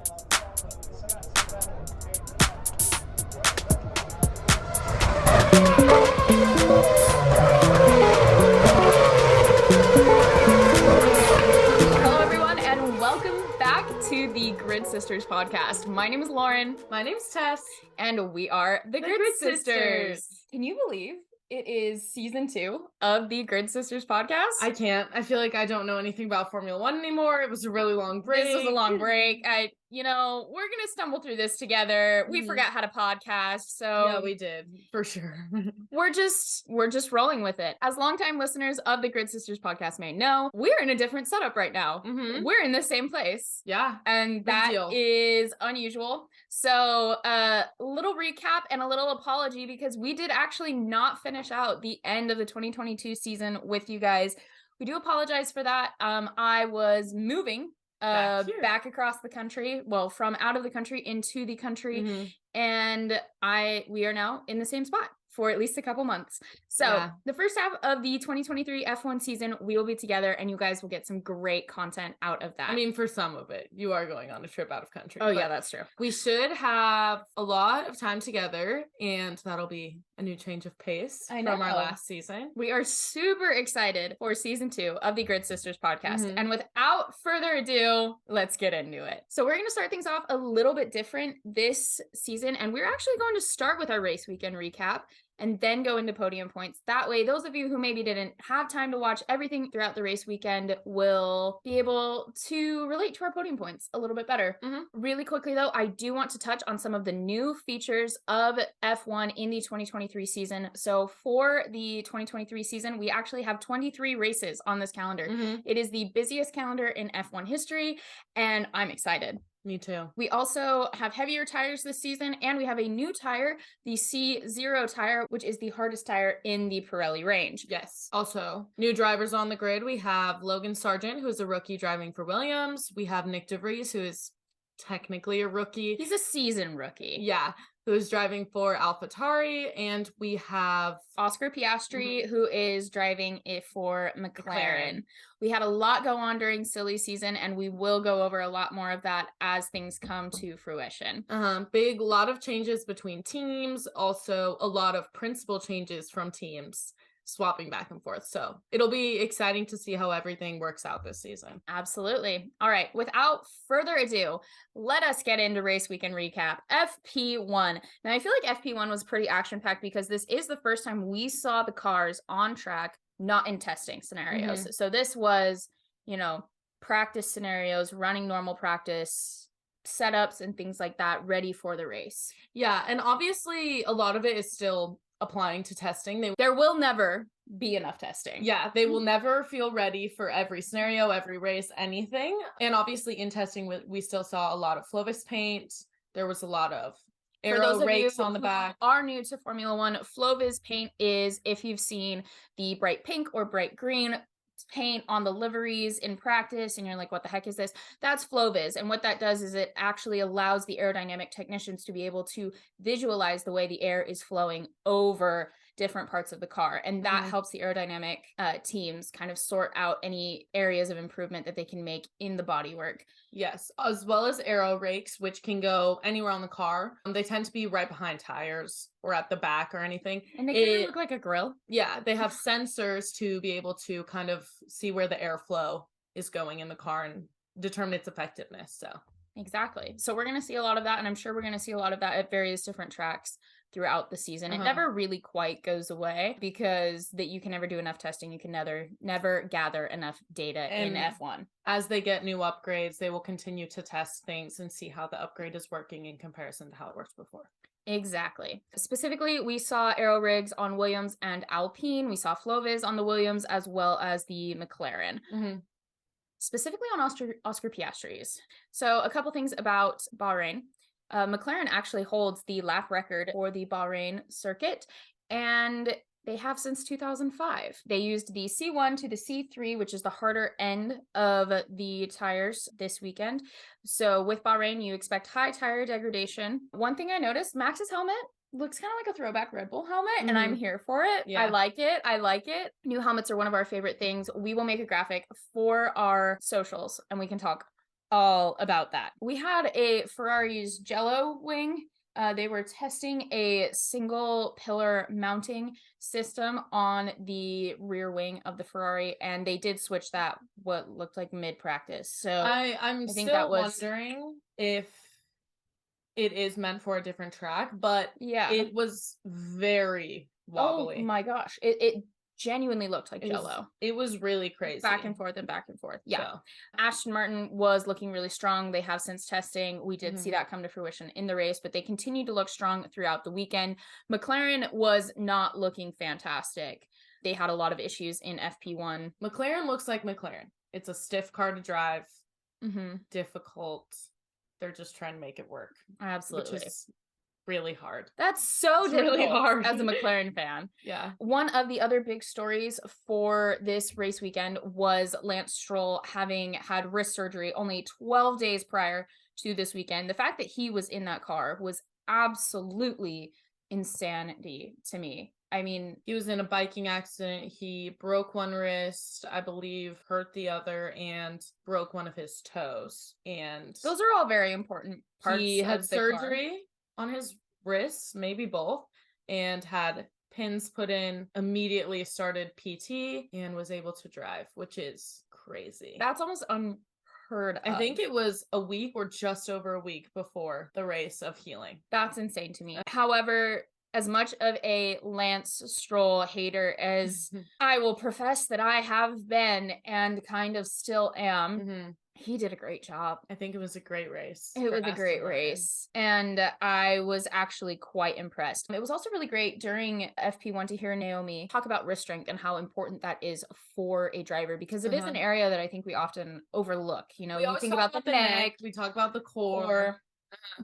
Hello, everyone, and welcome back to the Grid Sisters podcast. My name is Lauren. My name's Tess. And we are the Grid Sisters. Can you believe it is season 2 of the Grid Sisters podcast? I can't. I feel like I don't know anything about Formula One anymore. It was a really long break. This was a long break. We're going to stumble through this together. We forgot how to podcast, so... Yeah, we did, for sure. We're just rolling with it. As longtime listeners of the Grid Sisters podcast may know, we're in a different setup right now. Mm-hmm. We're in the same place. Yeah. And that is unusual. So a little recap and a little apology because we did actually not finish out the end of the 2022 season with you guys. We do apologize for that. I was moving back across the country, well, from out of the country into the country, and we are now in the same spot for at least a couple months. So the first half of the 2023 F1 season, we will be together and you guys will get some great content out of that. I mean, for some of it, you are going on a trip out of country. Oh yeah, that's true. We should have a lot of time together and that'll be a new change of pace from our last season. We are super excited for season 2 of the Grid Sisters podcast. And without further ado, let's get into it. So we're going to start things off a little bit different this season. And we're actually going to start with our race weekend recap and then go into podium points. That way, those of you who maybe didn't have time to watch everything throughout the race weekend will be able to relate to our podium points a little bit better. Really quickly, though, I do want to touch on some of the new features of F1 in the 2023 season. So for the 2023 season, we actually have 23 races on this calendar. It is the busiest calendar in F1 history, and I'm excited. Me too. We also have heavier tires this season, and we have a new tire, the C0 tire, which is the hardest tire in the Pirelli range. Yes. Also, new drivers on the grid. We have Logan Sargent, who is a rookie driving for Williams. We have Nick DeVries, who is technically a rookie. He's a seasoned rookie. Yeah. Who is driving for AlphaTauri, and we have Oscar Piastri, who is driving it for McLaren. We had a lot go on during silly season, and we will go over a lot more of that as things come to fruition. Big lot of changes between teams, also a lot of principal changes from teams swapping back and forth. So it'll be exciting to see how everything works out this season. Absolutely. All right. Without further ado, let us get into race weekend recap. FP1. Now, I feel like FP1 was pretty action-packed because this is the first time we saw the cars on track, not in testing scenarios. So this was, practice scenarios, running normal practice, setups and things like that, ready for the race. Yeah. And obviously a lot of it is still applying to testing. There will never be enough testing. Yeah, they will never feel ready for every scenario, every race, anything. And obviously in testing, we still saw a lot of Flovis paint. There was a lot of aero rakes on the back. Are new to Formula One, Flovis paint is, if you've seen the bright pink or bright green paint on the liveries in practice and you're like, what the heck is this? That's Flovis. And what that does is it actually allows the aerodynamic technicians to be able to visualize the way the air is flowing over different parts of the car. And that helps the aerodynamic teams kind of sort out any areas of improvement that they can make in the bodywork. Yes, as well as aero rakes, which can go anywhere on the car. They tend to be right behind tires or at the back or anything. And they kind of look like a grill. Yeah, they have sensors to be able to kind of see where the airflow is going in the car and determine its effectiveness. So exactly. So we're going to see a lot of that, and I'm sure we're going to see a lot of that at various different tracks throughout the season. It never really quite goes away because that you can never do enough testing. You can never gather enough data in F1. As they get new upgrades, they will continue to test things and see how the upgrade is working in comparison to how it worked before. Exactly. Specifically, we saw aero rigs on Williams and Alpine. We saw Flovis on the Williams as well as the McLaren. Specifically on Oscar Piastri's. So a couple things about Bahrain. McLaren actually holds the lap record for the Bahrain circuit, and they have since 2005. They used the C1 to the C3, which is the harder end of the tires this weekend. So with Bahrain, you expect high tire degradation. One thing I noticed, Max's helmet looks kind of like a throwback Red Bull helmet, and I'm here for it. Yeah. I like it. New helmets are one of our favorite things. We will make a graphic for our socials, and we can talk all about that. We had a Ferrari's Jello wing. They were testing a single pillar mounting system on the rear wing of the Ferrari, and they did switch that what looked like mid-practice. So I'm think still that was wondering if it is meant for a different track, but yeah, it was very wobbly. Oh my gosh, it genuinely looked like Jello. It was really crazy. Back and forth and back and forth. Yeah. So. Aston Martin was looking really strong. They have since testing. We did see that come to fruition in the race, but they continued to look strong throughout the weekend. McLaren was not looking fantastic. They had a lot of issues in FP1. McLaren looks like McLaren. It's a stiff car to drive. Difficult. They're just trying to make it work. Absolutely. Which is really hard. That's so difficult really hard as a McLaren fan. Yeah. One of the other big stories for this race weekend was Lance Stroll having had wrist surgery only 12 days prior to this weekend. The fact that he was in that car was absolutely insanity to me. I mean, he was in a biking accident. He broke one wrist, I believe, hurt the other, and broke one of his toes. And those are all very important parts. He had surgery on his wrists, maybe both, and had pins put in, immediately started PT, and was able to drive, which is crazy. That's almost unheard of. I think it was a week or just over a week before the race of healing. That's insane to me. However, as much of a Lance Stroll hater as I will profess that I have been and kind of still am, he did a great job. I think it was a great race. It was a great race. And I was actually quite impressed. It was also really great during FP1 to hear Naomi talk about wrist strength and how important that is for a driver, because it is an area that I think we often overlook. You know, you think about the neck, we talk about the core.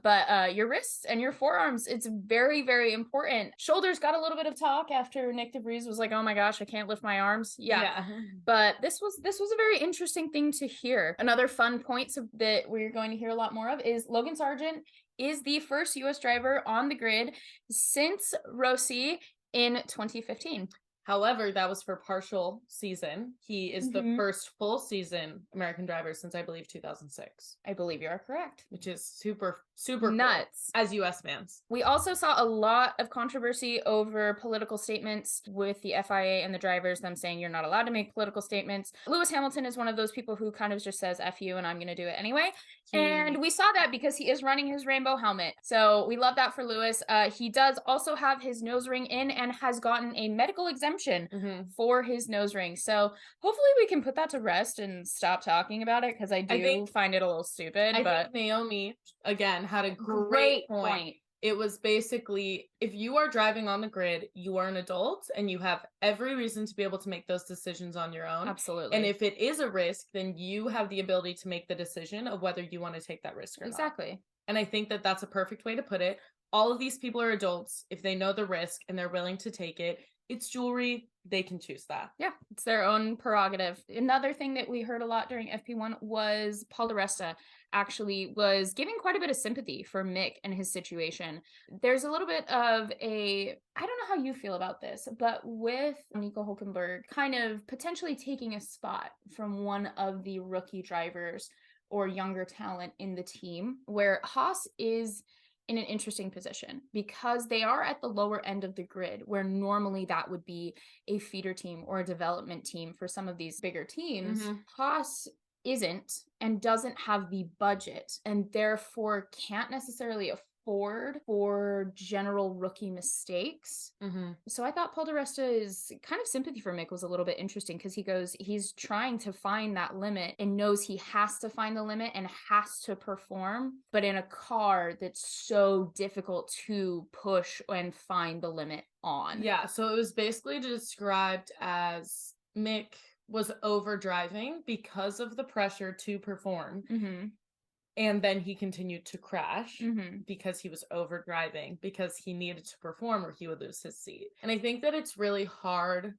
But your wrists and your forearms, it's very, very important. Shoulders got a little bit of talk after Nick DeVries was like, oh my gosh, I can't lift my arms. Yeah. But this was a very interesting thing to hear. Another fun point that we're going to hear a lot more of is Logan Sargent is the first US driver on the grid since Rossi in 2015. However, that was for partial season. He is the first full season American driver since, I believe, 2006. I believe you are correct. Which is super, super nuts cool as US fans. We also saw a lot of controversy over political statements with the FIA and the drivers, them saying you're not allowed to make political statements. Lewis Hamilton is one of those people who kind of just says F you and I'm going to do it anyway. And we saw that because he is running his rainbow helmet. So we love that for Lewis. He does also have his nose ring in and has gotten a medical exemption for his nose ring. So hopefully we can put that to rest and stop talking about it, because I find it a little stupid. I think Naomi, again, had a great point. It was basically, if you are driving on the grid, you are an adult and you have every reason to be able to make those decisions on your own. Absolutely. And if it is a risk, then you have the ability to make the decision of whether you want to take that risk or not. Exactly. And I think that that's a perfect way to put it. All of these people are adults. If they know the risk and they're willing to take it, it's jewelry. They can choose that. Yeah, it's their own prerogative. Another thing that we heard a lot during FP1 was Paul di Resta actually was giving quite a bit of sympathy for Mick and his situation. There's a little bit of I don't know how you feel about this, but with Nico Hülkenberg kind of potentially taking a spot from one of the rookie drivers or younger talent in the team, where Haas is in an interesting position because they are at the lower end of the grid, where normally that would be a feeder team or a development team for some of these bigger teams. Haas isn't and doesn't have the budget and therefore can't necessarily afford for general rookie mistakes. So I thought Paul di Resta's kind of sympathy for Mick was a little bit interesting, because he's trying to find that limit and knows he has to find the limit and has to perform, but in a car that's so difficult to push and find the limit on. Yeah, so it was basically described as Mick was over driving because of the pressure to perform. And then he continued to crash because he was over driving, because he needed to perform or he would lose his seat. And I think that it's really hard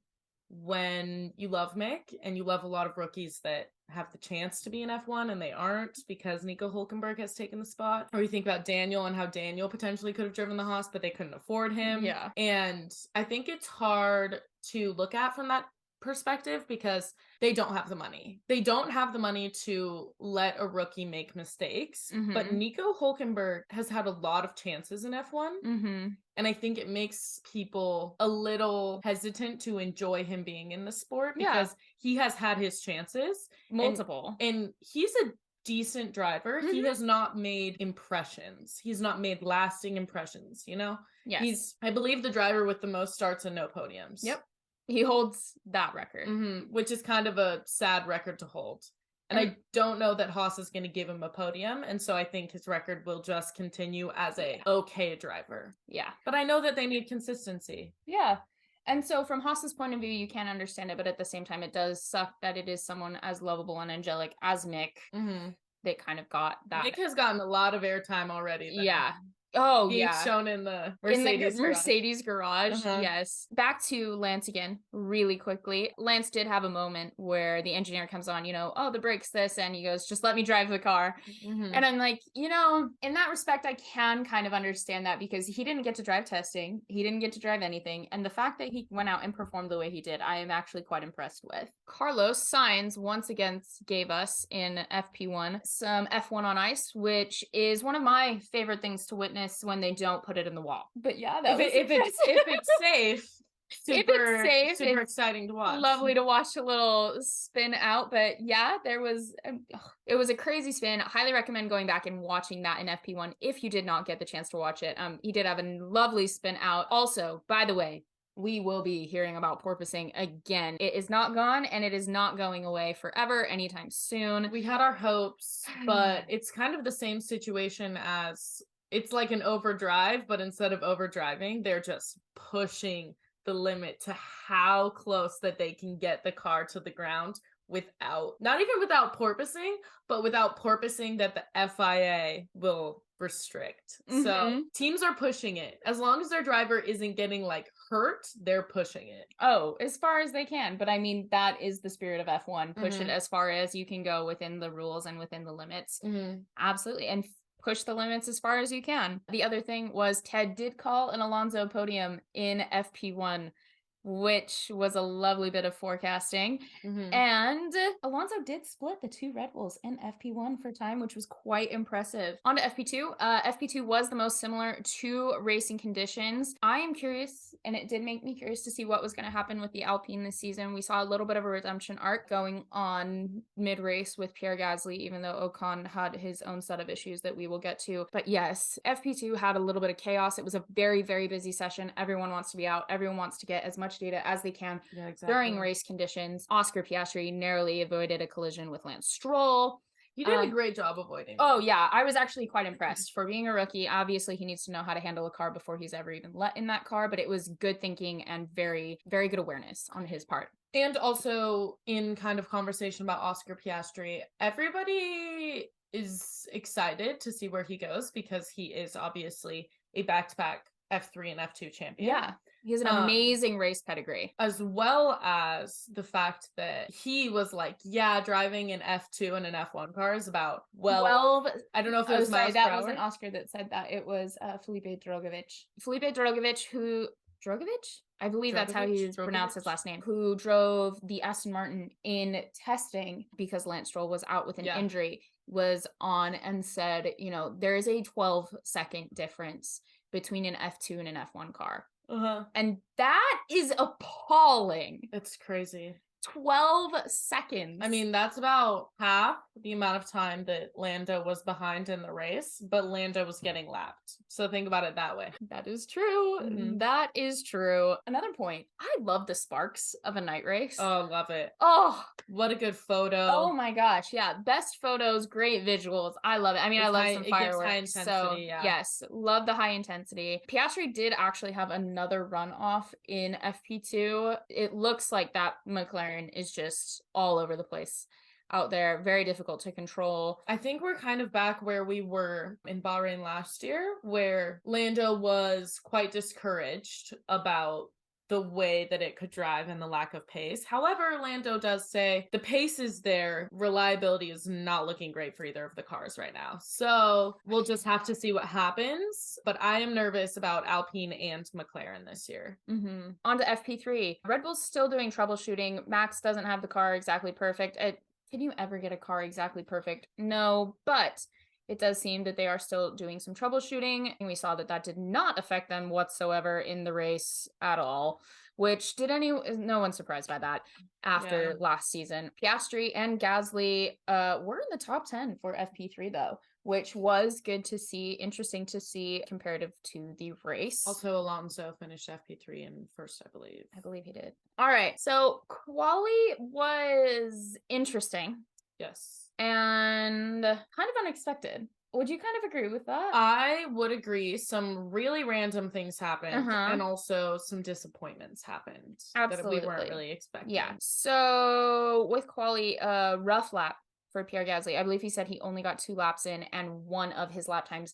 when you love Mick and you love a lot of rookies that have the chance to be in F1 and they aren't because Nico Hülkenberg has taken the spot. Or you think about Daniel and how Daniel potentially could have driven the Haas, but they couldn't afford him. Yeah. And I think it's hard to look at from that perspective because they don't have the money. They don't have the money to let a rookie make mistakes. But Nico Hülkenberg has had a lot of chances in F1. And I think it makes people a little hesitant to enjoy him being in the sport because he has had his chances. Multiple. And he's a decent driver. He has not made impressions. He's not made lasting impressions, you know? Yes. He's, I believe, the driver with the most starts and no podiums. Yep. He holds that record. Which is kind of a sad record to hold. And I don't know that Haas is going to give him a podium. And so I think his record will just continue as a okay driver. Yeah. But I know that they need consistency. Yeah. And so from Haas's point of view, you can understand it. But at the same time, it does suck that it is someone as lovable and angelic as Mick. They kind of got that. Mick has gotten a lot of airtime already. Yeah. Oh, being shown in the Mercedes garage. Yes. Back to Lance again, really quickly. Lance did have a moment where the engineer comes on, oh, the brakes this, and he goes, just let me drive the car. And I'm like, in that respect, I can kind of understand that because he didn't get to drive testing. He didn't get to drive anything. And the fact that he went out and performed the way he did, I am actually quite impressed with. Carlos Sainz once again gave us in FP1 some F1 on ice, which is one of my favorite things to witness when they don't put it in the wall. But yeah, if it's safe, super exciting to watch. Lovely to watch a little spin out. But yeah, it was a crazy spin. Highly recommend going back and watching that in FP1 if you did not get the chance to watch it. He did have a lovely spin out. Also, by the way, we will be hearing about porpoising again. It is not gone and it is not going away forever anytime soon. We had our hopes, but it's kind of the same situation as it's like an overdrive, but instead of overdriving, they're just pushing the limit to how close that they can get the car to the ground not even without porpoising, but without porpoising that the FIA will restrict. So teams are pushing it. As long as their driver isn't getting hurt, they're pushing it. Oh, as far as they can. But I mean, that is the spirit of F1. Push it as far as you can go within the rules and within the limits. Absolutely. And push the limits as far as you can. The other thing was Ted did call an Alonso podium in FP1, which was a lovely bit of forecasting. And Alonso did split the two Red Bulls in FP1 for time, which was quite impressive. On to FP2. FP2 was the most similar to racing conditions. I am curious, and it did make me curious to see what was going to happen with the Alpine this season. We saw a little bit of a redemption arc going on mid-race with Pierre Gasly, even though Ocon had his own set of issues that we will get to. But yes, FP2 had a little bit of chaos. It was a very, very busy session. Everyone wants to be out. Everyone wants to get as much data as they can during race conditions. Oscar Piastri narrowly avoided a collision with Lance Stroll. He did a great job avoiding. Oh yeah, I was actually quite impressed. For being a rookie, obviously he needs to know how to handle a car before he's ever even let in that car, but it was good thinking and very, very good awareness on his part. And also in kind of conversation about Oscar Piastri, everybody is excited to see where he goes because he is obviously a back-to-back F3 and F2 champion. Yeah. He has an amazing race pedigree. As well as the fact that he was driving an F2 and an F1 car is about 12. I don't know if it was miles per hour. That wasn't Oscar that said that. It was Felipe Drogovic. Felipe Drogovic, I believe that's how he pronounced his last name, who drove the Aston Martin in testing because Lance Stroll was out with an injury, was on and said, there is a 12-second difference between an F2 and an F1 car. And that is appalling. It's crazy. 12 seconds. I mean, that's about half the amount of time that Lando was behind in the race, but Lando was getting lapped. So think about it that way. That is true. That is true. Another point, I love the sparks of a night race. Oh, love it. Oh, what a good photo. Oh my gosh. Yeah. Best photos, great visuals. I love it. I mean, I love some fireworks. High intensity, so yes, love the high intensity. Piastri did actually have another run off in FP2. It looks like that McLaren is just all over the place out there, very difficult to control. I think we're kind of back where we were in Bahrain last year, where Lando was quite discouraged about the way that it could drive and the lack of pace. However, Lando does say the pace is there. Reliability is not looking great for either of the cars right now. So we'll just have to see what happens. But I am nervous about Alpine and McLaren this year. On to FP3. Red Bull's still doing troubleshooting. Max doesn't have the car exactly perfect. Can you ever get a car exactly perfect? No, but it does seem that they are still doing some troubleshooting, and we saw that did not affect them whatsoever in the race at all, which no one's surprised by that after last season. Piastri and Gasly were in the top 10 for FP3 though, which was good to see, interesting to see comparative to the race. Also, Alonso finished FP3 in first, I believe. I believe he did. All right, so quali was interesting. Yes. And kind of unexpected. Would you kind of agree with that? I would agree. Some really random things happened, and also some disappointments happened. Absolutely. That we weren't really expecting. Yeah. So with quali, rough lap for Pierre Gasly. I believe he said he only got 2 laps in, and one of his lap times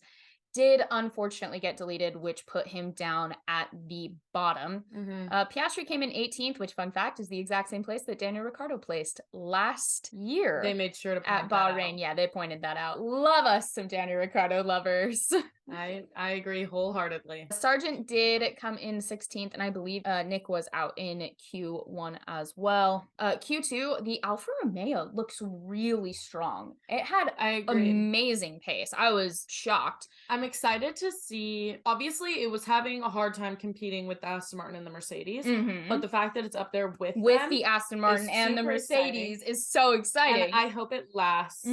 did unfortunately get deleted, which put him down at the bottom. Piastri came in 18th, which, fun fact, is the exact same place that Daniel Ricciardo placed last year. They made sure to point at Bahrain. Yeah, they pointed that out. Love us some Daniel Ricciardo lovers. I agree wholeheartedly. Sargent did come in 16th, and I believe Nick was out in Q1 as well. Q2, the Alfa Romeo looks really strong. It had amazing pace. I was shocked. I'm excited to see. Obviously, it was having a hard time competing with the Aston Martin and the Mercedes, but the fact that it's up there with the Aston Martin and the Mercedes is so exciting. And I hope it lasts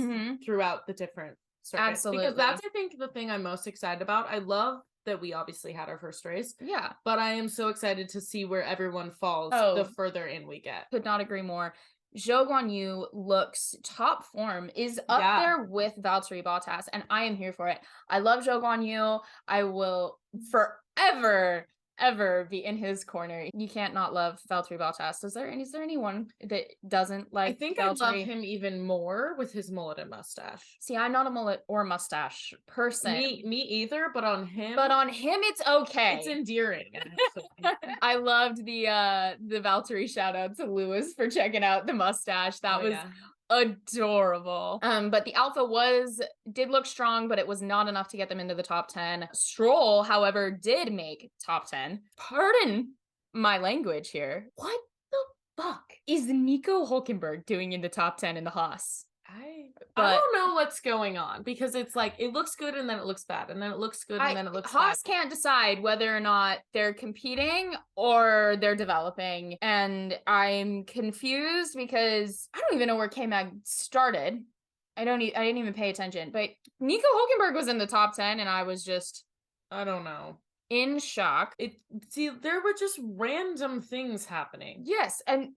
throughout the different circuits. Absolutely. Because that's, I think, the thing I'm most excited about. I love that we obviously had our first race. Yeah. But I am so excited to see where everyone falls the further in we get. Could not agree more. Zhou Guanyu looks top form, is up there with Valtteri Bottas, and I am here for it. I love Zhou Guanyu. I will forever be in his corner. You can't not love Valtteri Bottas. Is there anyone that doesn't like? I think Valtteri? I love him even more with his mullet and mustache. See, I'm not a mullet or mustache person. Me either, but on him it's okay. It's endearing. I loved the Valtteri shout out to Lewis for checking out the mustache. That was adorable. But the Alpha did look strong, but it was not enough to get them into the top 10. Stroll, however, did make top 10. Pardon my language here. What the fuck is Nico Hülkenberg doing in the top 10 in the Haas? I don't know what's going on, because it's like it looks good and then it looks bad, and then it looks good and then it looks bad. Haas can't decide whether or not they're competing or they're developing, and I'm confused because I don't even know where K-Mag started. I didn't even pay attention, but Nico Hülkenberg was in the top 10, and I was just, I don't know, in shock. There were just random things happening. Yes, and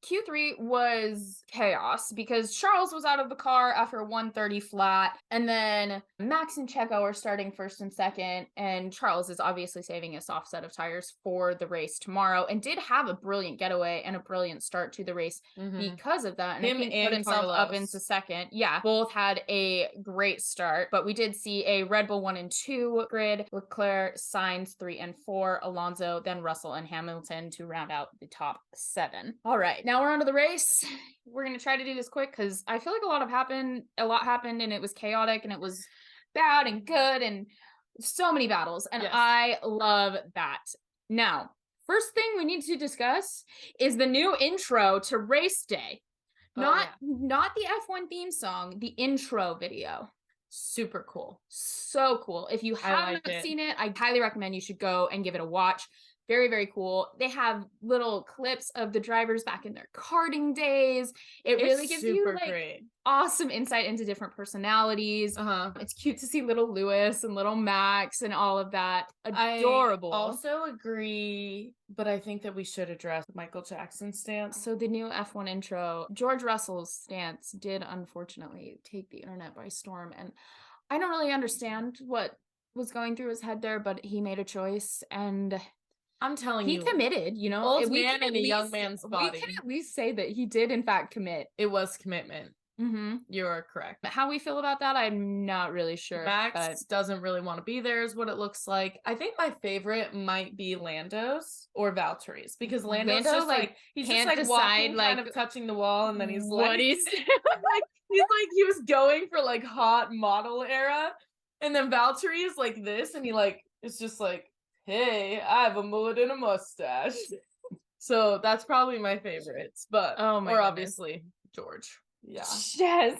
Q3 was chaos because Charles was out of the car after 130 flat, and then Max and Checo are starting first and second, and Charles is obviously saving a soft set of tires for the race tomorrow, and did have a brilliant getaway and a brilliant start to the race because of that, and I think put himself up into second. Yeah, both had a great start, but we did see a Red Bull 1 and 2 grid, Leclerc, Sainz 3 and 4, Alonso, then Russell and Hamilton to round out the top 7. All right, now we're on to the race. We're going to try to do this quick because I feel like a lot happened and it was chaotic and it was bad and good and so many battles. And I love that. Now, first thing we need to discuss is the new intro to race day. Not the F1 theme song, the intro video. Super cool. So cool. If you haven't seen it, I highly recommend you should go and give it a watch. Very, very cool. They have little clips of the drivers back in their karting days. It's really gives you like awesome insight into different personalities. It's cute to see little Lewis and little Max and all of that. Adorable. I also agree, but I think that we should address Michael Jackson's stance. So the new F1 intro, George Russell's stance did unfortunately take the internet by storm. And I don't really understand what was going through his head there, but he made a choice, and I'm telling you, he committed, you know, old man in a young man's body. We can at least say that he did in fact commit. It was commitment. You're correct. How we feel about that, I'm not really sure. Max doesn't really want to be there is what it looks like. I think my favorite might be Lando's or Valtteri's, because Lando's Lando, just like he's just can't like decide, walking, like, kind of touching the wall, and then he's what like, he's he was going for like hot model era, and then Valtteri is like this, and he like it's just like, hey, I have a mullet and a mustache. So that's probably my favorites, but Oh my goodness. obviously George. Yeah. Yes.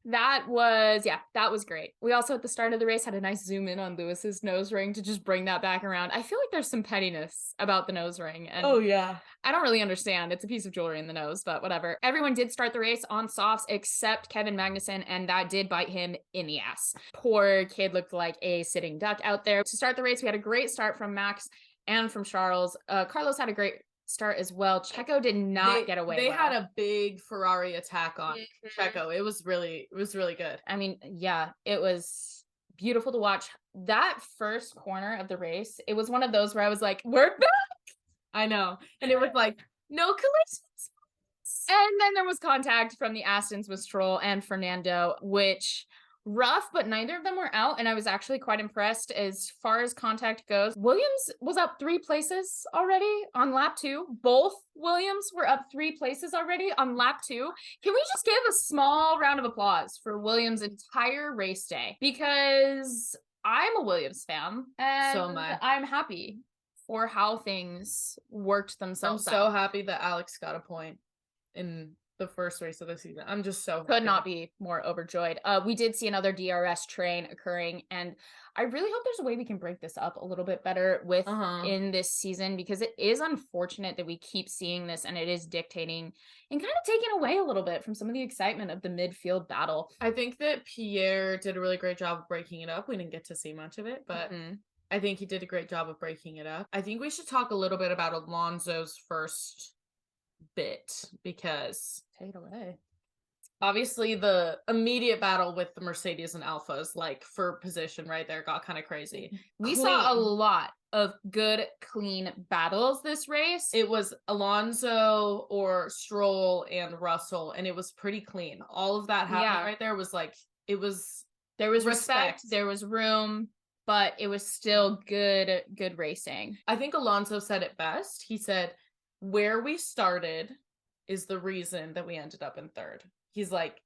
that was great. We also at the start of the race had a nice zoom in on Lewis's nose ring to just bring that back around. I feel like there's some pettiness about the nose ring, and oh yeah, I don't really understand. It's a piece of jewelry in the nose, but whatever. Everyone did start the race on softs except Kevin Magnussen, and that did bite him in the ass. Poor kid looked like a sitting duck out there. To start the race, we had a great start from Max and from Charles. Carlos had a great start as well. Checo did not get away. They had a big Ferrari attack on Checo. It was really good. I mean, yeah, it was beautiful to watch. That first corner of the race, it was one of those where I was like, we're back. I know. And it was like, no collisions. And then there was contact from the Astons with Stroll and Fernando, which rough, but neither of them were out. And I was actually quite impressed as far as contact goes. Williams was up 3 places already on lap 2. Both Williams were up 3 places already on lap 2. Can we just give a small round of applause for Williams' entire race day? Because I'm a Williams fan, and so am I. I'm happy for how things worked themselves out. I'm so happy that Alex got a point in the first race of the season. I'm just so could not be more overjoyed. We did see another DRS train occurring, and I really hope there's a way we can break this up a little bit better with in this season, because it is unfortunate that we keep seeing this, and it is dictating and kind of taking away a little bit from some of the excitement of the midfield battle. I think that Pierre did a really great job of breaking it up. We didn't get to see much of it, but I think he did a great job of breaking it up. I think we should talk a little bit about Alonso's first bit, because take it away. Obviously the immediate battle with the Mercedes and Alphas, like for position right there, got kind of crazy. We saw a lot of good, clean battles this race. It was Alonso or Stroll and Russell, and it was pretty clean. All of that happening right there was like, there was respect, there was room, but it was still good racing. I think Alonso said it best. He said, where we started is the reason that we ended up in third. He's like,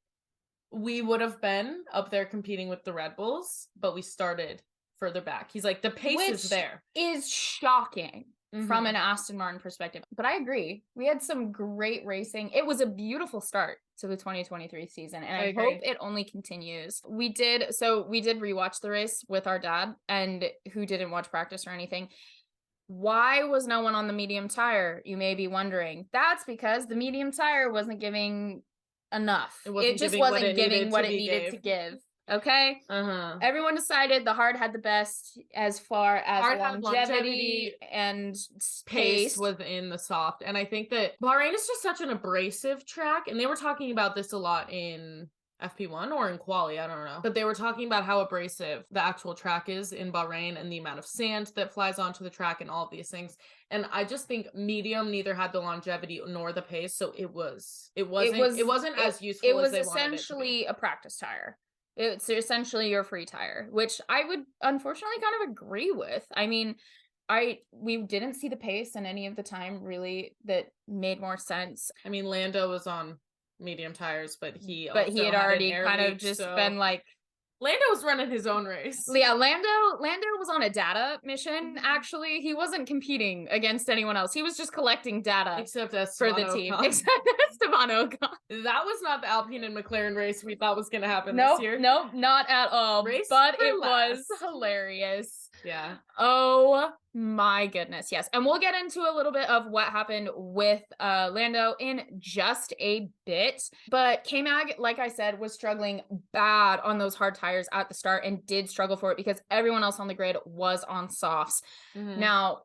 we would have been up there competing with the Red Bulls, but we started further back. He's like, the pace is there. Is shocking from an Aston Martin perspective. But I agree. We had some great racing. It was a beautiful start to the 2023 season, and I hope it only continues. We did rewatch the race with our dad, and who didn't watch practice or anything. Why was no one on the medium tire? You may be wondering. That's because the medium tire wasn't giving enough. It just wasn't giving what it needed to give. Okay? Everyone decided the hard had the best as far as longevity and pace was in the soft. And I think that Bahrain is just such an abrasive track. And they were talking about this a lot in FP1 or in quali, I don't know. But they were talking about how abrasive the actual track is in Bahrain and the amount of sand that flies onto the track and all of these things. And I just think medium neither had the longevity nor the pace, so it wasn't as useful. It was essentially a practice tire. It's essentially your free tire, which I would unfortunately kind of agree with. I mean, we didn't see the pace in any of the time really that made more sense. I mean, Lando was on medium tires, but he had already kind of just been like, Lando was running his own race. Yeah, Lando was on a data mission, actually. He wasn't competing against anyone else. He was just collecting data for the team. Except Esteban Ocon. That was not the Alpine and McLaren race we thought was going to happen this year. Nope, not at all. But it was hilarious. Yeah. Oh my goodness. Yes. And we'll get into a little bit of what happened with Lando in just a bit. But K-Mag, like I said, was struggling bad on those hard tires at the start and did struggle for it because everyone else on the grid was on softs. Now,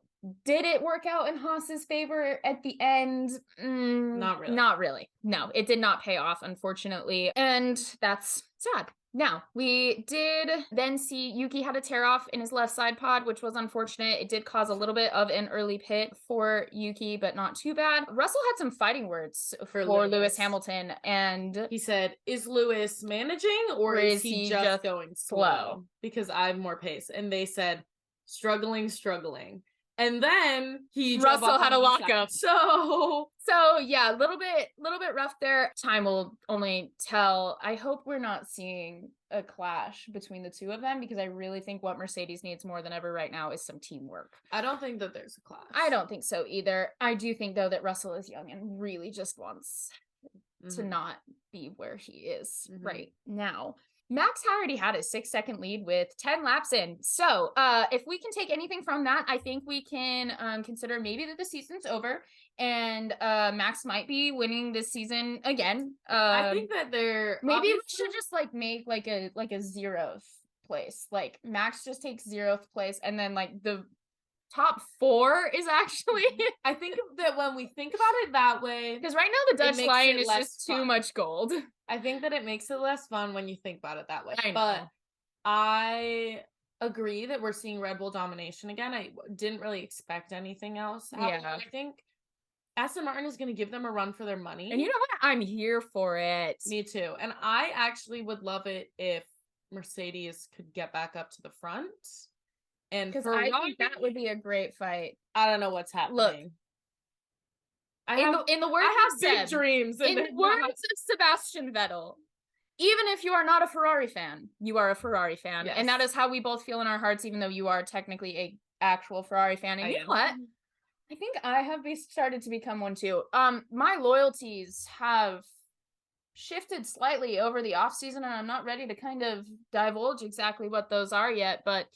did it work out in Haas's favor at the end? Not really. No, it did not pay off, unfortunately. And that's sad. Now, we did then see Yuki had a tear off in his left side pod, which was unfortunate. It did cause a little bit of an early pit for Yuki, but not too bad. Russell had some fighting words for Lewis Hamilton, and he said, is Lewis managing or is he just going slow? Because I have more pace. And they said, struggling. And then Russell had a lockup. So yeah, a little bit rough there. Time will only tell. I hope we're not seeing a clash between the two of them, because I really think what Mercedes needs more than ever right now is some teamwork. I don't think that there's a clash. I don't think so either. I do think, though, that Russell is young and really just wants to not be where he is right now. Max already had a 6-second lead with 10 laps in. So if we can take anything from that, I think we can consider maybe that the season's over and Max might be winning this season again. I think that maybe we should just like make like a 0th place. Like Max just takes 0th place, and then like the top 4 is actually I think that when we think about it that way, because right now the Dutch Lion is just too much gold. I think that it makes it less fun when you think about it that way. I know. But I agree that we're seeing Red Bull domination again. I didn't really expect anything else. I think Aston Martin is going to give them a run for their money. And you know what? I'm here for it. Me too. And I actually would love it if Mercedes could get back up to the front. And because I think that would be a great fight. I don't know what's happening. Look, in the words of big dreams. In the words of Sebastian Vettel, even if you are not a Ferrari fan, you are a Ferrari fan. Yes. And that is how we both feel in our hearts, even though you are technically a actual Ferrari fan. And you know what? I think I have started to become one too. My loyalties have shifted slightly over the off season, and I'm not ready to kind of divulge exactly what those are yet, but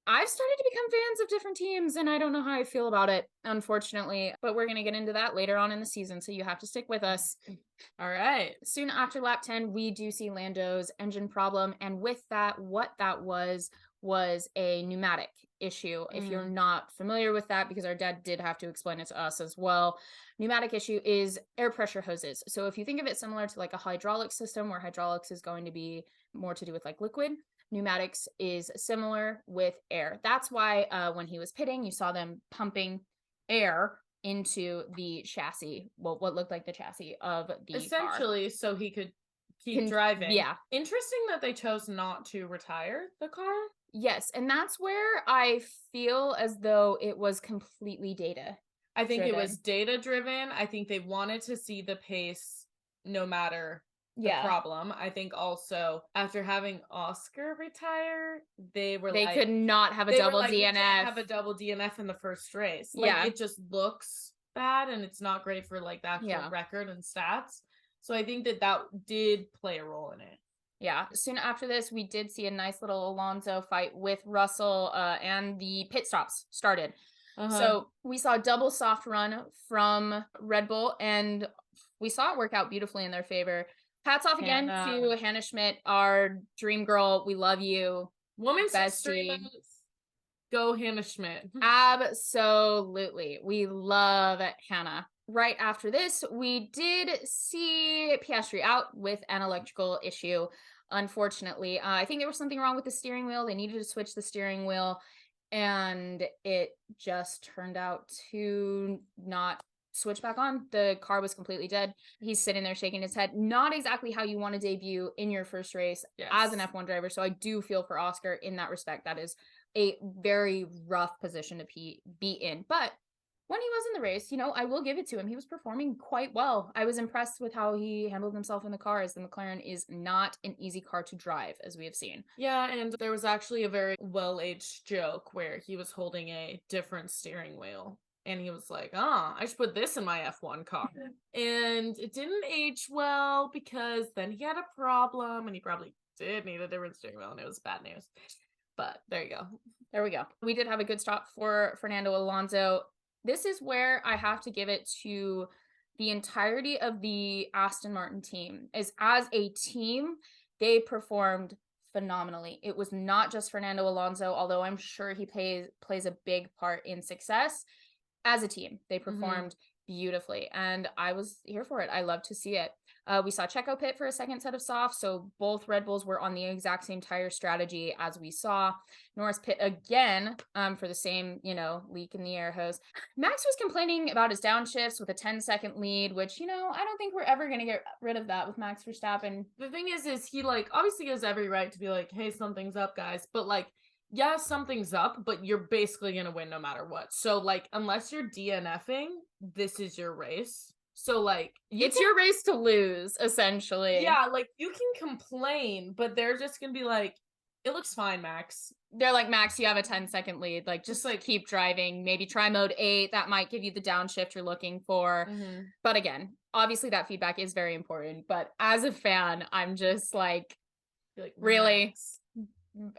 I've started to become fans of different teams, and I don't know how I feel about it, unfortunately. But we're going to get into that later on in the season, so you have to stick with us. All right. Soon after lap 10, we do see Lando's engine problem, and with that, what that was a pneumatic issue. If you're not familiar with that, because our dad did have to explain it to us as well, pneumatic issue is air pressure hoses. So if you think of it similar to like a hydraulic system, where hydraulics is going to be more to do with like liquid, pneumatics is similar with air. That's why when he was pitting, you saw them pumping air into the chassis, well, what looked like the chassis of the essentially car. So he could keep driving. Yeah. Interesting that they chose not to retire the car. Yes, and that's where I feel as though it was completely data. I think it was data driven. I think they wanted to see the pace no matter the problem. I think also after having Oscar retire, they could not have a double DNF. Have a double DNF in the first race. Like it just looks bad, and it's not great for like the actual record and stats. So I think that did play a role in it. Yeah. Soon after this, we did see a nice little Alonso fight with Russell, and the pit stops started. So we saw a double soft run from Red Bull, and we saw it work out beautifully in their favor. Hats off again to Hannah Schmidt, our dream girl. We love you. Women's bestie. Go Hannah Schmidt. Absolutely. We love Hannah. Right after this, we did see Piastri out with an electrical issue, unfortunately. I think there was something wrong with the steering wheel. They needed to switch the steering wheel, and it just turned out to not switch back on. The car was completely dead. He's sitting there shaking his head. Not exactly how you want to debut in your first race as an F1 driver. So I do feel for Oscar in that respect. That is a very rough position to be in. But when he was in the race, I will give it to him. He was performing quite well. I was impressed with how he handled himself in the car, as the McLaren is not an easy car to drive, as we have seen. Yeah, and there was actually a very well-aged joke where he was holding a different steering wheel. And he was like, I should put this in my F1 car. And it didn't age well, because then he had a problem, and he probably did need a different steering wheel, and it was bad news. But there you go. There we go. We did have a good stop for Fernando Alonso. This is where I have to give it to the entirety of the Aston Martin team. As a team, they performed phenomenally. It was not just Fernando Alonso, although I'm sure he plays a big part in success. As a team, they performed beautifully, and I was here for it. I love to see it. We saw Checo pit for a second set of softs, so both Red Bulls were on the exact same tire strategy as we saw. Norris pit again for the same, leak in the air hose. Max was complaining about his downshifts with a 10-second lead, which, I don't think we're ever going to get rid of that with Max Verstappen. The thing is he, obviously has every right to be like, hey, something's up, guys. But, yeah, something's up, but you're basically going to win no matter what. So, unless you're DNFing, this is your race. So, it's your race to lose, essentially. Yeah, you can complain, but they're just going to be like, it looks fine, Max. They're like, Max, you have a 10-second lead. Just keep driving. Maybe try mode 8. That might give you the downshift you're looking for. Mm-hmm. But again, obviously that feedback is very important. But as a fan, I'm just really? Max.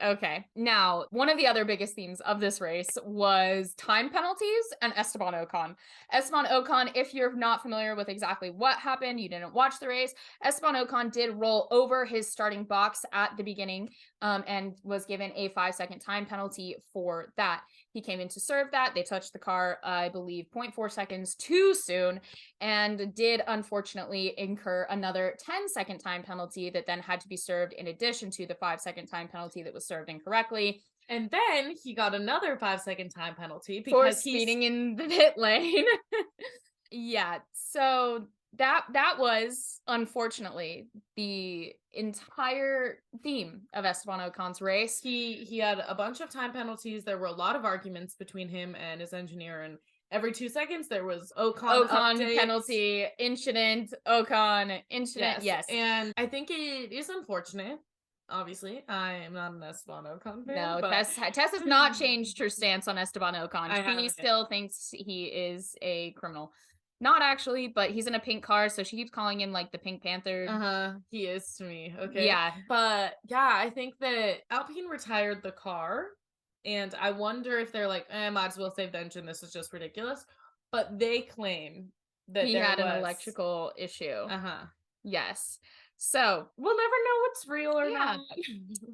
Okay. Now, one of the other biggest themes of this race was time penalties and Esteban Ocon. Esteban Ocon, if you're not familiar with exactly what happened, you didn't watch the race, Esteban Ocon did roll over his starting box at the beginning and was given a 5-second time penalty for that. He came in to serve that. They touched the car, I believe, 0.4 seconds too soon and did unfortunately incur another 10-second time penalty that then had to be served in addition to the 5-second time penalty that was served incorrectly. And then he got another 5-second time penalty because for speeding in the pit lane. Yeah, so that was unfortunately the entire theme of Esteban Ocon's race. He had a bunch of time penalties. There were a lot of arguments between him and his engineer, and every 2 seconds there was Ocon updates. Penalty, incident, Ocon, incident. Yes. And I think it is unfortunate. Obviously, I am not an Esteban Ocon fan. No, Tess has not changed her stance on Esteban Ocon. She still thinks he is a criminal. Not actually, but he's in a pink car, so she keeps calling him the Pink Panther. He is to me. Okay. Yeah. But yeah, I think that Alpine retired the car, and I wonder if they're like, might as well save the engine. This is just ridiculous. But they claim that he had an electrical issue. Yes. So we'll never know what's real or not.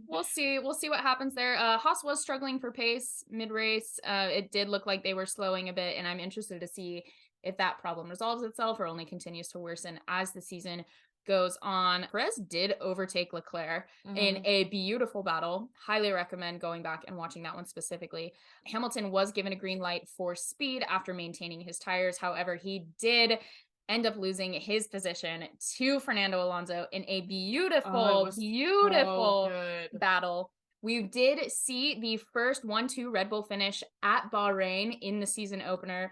We'll see what happens there. Haas was struggling for pace mid-race. It did look like they were slowing a bit, and I'm interested to see if that problem resolves itself or only continues to worsen as the season goes on. Perez did overtake Leclerc in a beautiful battle. Highly recommend going back and watching that one specifically. Hamilton was given a green light for speed after maintaining his tires. However, he did end up losing his position to Fernando Alonso in a beautiful battle. We did see the first 1-2 Red Bull finish at Bahrain in the season opener.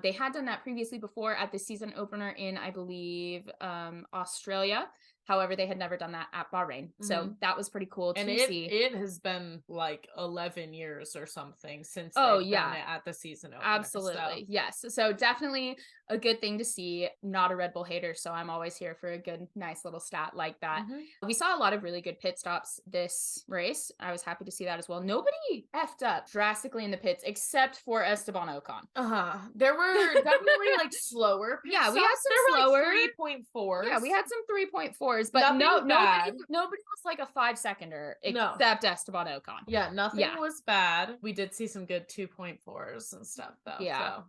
They had done that previously before at the season opener in, I believe, Australia. However, they had never done that at Bahrain. So that was pretty cool to see. It has been 11 years or something since they've done it at the season opener. Absolutely. Yes. So definitely a good thing to see. Not a Red Bull hater, so I'm always here for a good, nice little stat like that. We saw a lot of really good pit stops this race. I was happy to see that as well. Nobody effed up drastically in the pits except for Esteban Ocon. There were definitely slower pit stops. We had some slower 3.4s. Yeah, we had some 3.4s, but nobody was a 5-seconder except Esteban Ocon. Yeah, nothing was bad. We did see some good 2.4s and stuff though. Yeah. So.